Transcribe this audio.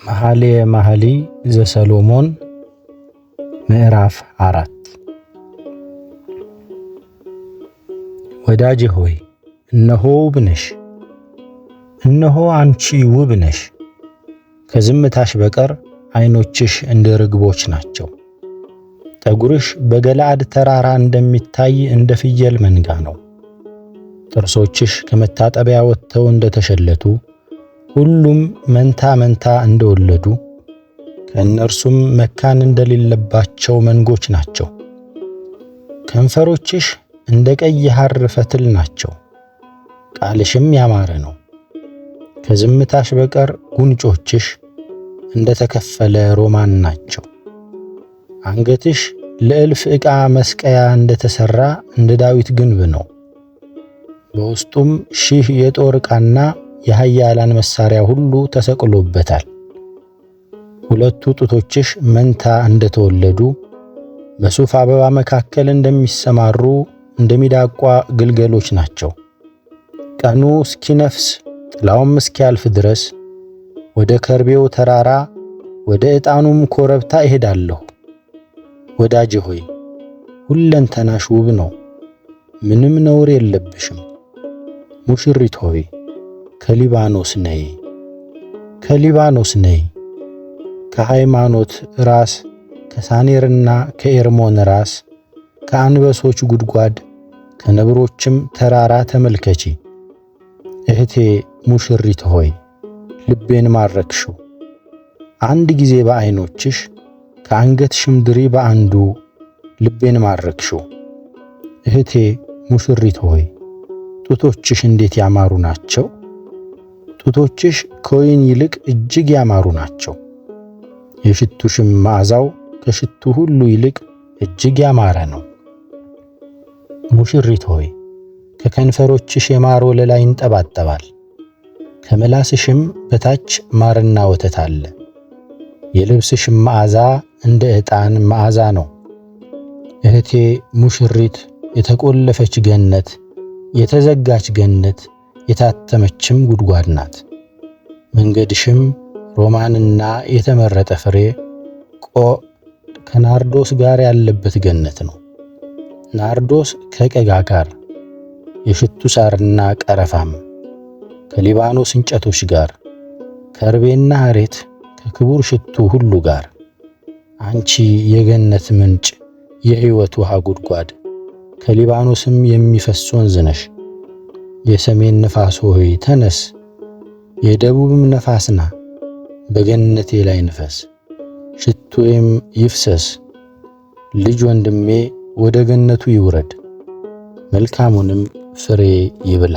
መኃልየ መኃልይ ዘሰሎሞን ምዕራፍ 4 ወዳጄ ሆይ እነሆ ውብ ነሽ፣ እነሆ አንቺ ውብ ነሽ። ከዝምታሽ በቀር ዓይኖችሽ እንደ ርግቦች ናቸው። ጠጉርሽ በገለዓድ ተራራ እንደሚታይ እንደ ፍየል መንጋ ነው። ጥርሶችሽ ከመታጠቢያ ወጥተው እንደተሸለቱ ሁሉም መንታ መንታ እንደወለዱ ከእነርሱም መካን እንደሌለባቸው መንጎች ናቸው። ከንፈሮችሽ እንደ ቀይ ሐር ፈትል ናቸው፣ ቃልሽም ያማረ ነው። ከዝምታሽ በቀር ጉንጮችሽ እንደ ተከፈለ ሮማን ናቸው። አንገትሽ ለእልፍ ዕቃ መስቀያ እንደተሠራ እንደ ዳዊት ግንብ ነው። በውስጡም 1000 የጦር ዕቃና የኃያላን መሣሪያ ሁሉ ተሰቅሎበታል። ሁለቱ ጡቶችሽ መንታ እንደተወለዱ በሱፍ አበባ መካከል እንደሚሰማሩ እንደ ሚዳቋ ግልገሎች ናቸው። ቀኑ እስኪነፍስ ጥላውም እስኪያልፍ ድረስ ወደ ከርቤው ተራራ ወደ ዕጣኑም ኮረብታ እሄዳለሁ። ወዳጄ ሆይ ሁለንተናሽ ውብ ነው፣ ምንም ነውር የለብሽም። ሙሽሪት ሆይ ከሊባኖስ ነይ፣ ከሊባኖስ ነይ፣ ከሃይማኖት ራስ ከሳኔርና ከኤርሞን ራስ ከአንበሶች ጉድጓድ ከነብሮችም ተራራ ተመልከቺ። እህቴ ሙሽሪት ሆይ ልቤን ማረክሽው። አንድ ጊዜ በዓይኖችሽ ከአንገትሽም ድሪ በአንዱ ልቤን ማረክሽው። እህቴ ሙሽሪት ሆይ ጡቶችሽ እንዴት ያማሩ ናቸው! ጡቶችሽ ከወይን ይልቅ እጅግ ያማሩ ናቸው። የሽቱሽም መዓዛው ከሽቱ ሁሉ ይልቅ እጅግ ያማረ ነው። ሙሽሪት ሆይ ከከንፈሮችሽ የማር ወለላ ይንጠባጠባል፣ ከምላስሽም በታች ማርና ወተት አለ። የልብስሽም መዓዛ እንደ ዕጣን መዓዛ ነው። እህቴ ሙሽሪት የተቆለፈች ገነት፣ የተዘጋች ገነት፣ የታተመችም ጉድጓድ ናት። መንገድሽም ሮማንና የተመረጠ ፍሬ ከናርዶስ ጋር ያለበት ገነት ነው። ናርዶስ ከቀጋ ጋር፣ የሽቱ ሳርና ቀረፋም ከሊባኖስ እንጨቶች ጋር፣ ከርቤና ሐሬት ከክቡር ሽቱ ሁሉ ጋር። አንቺ የገነት ምንጭ፣ የሕይወት ውሃ ጉድጓድ፣ ከሊባኖስም የሚፈስ ወንዝ ነሽ። የሰሜን ነፋስ ሆይ ተነስ፣ የደቡብም ነፋስ ና፣ በገነቴ ላይ ንፈስ፣ ሽቱዬም ይፍሰስ። ልጅ ወንድሜ ወደ ገነቱ ይውረድ፣ መልካሙንም ፍሬ ይብላ።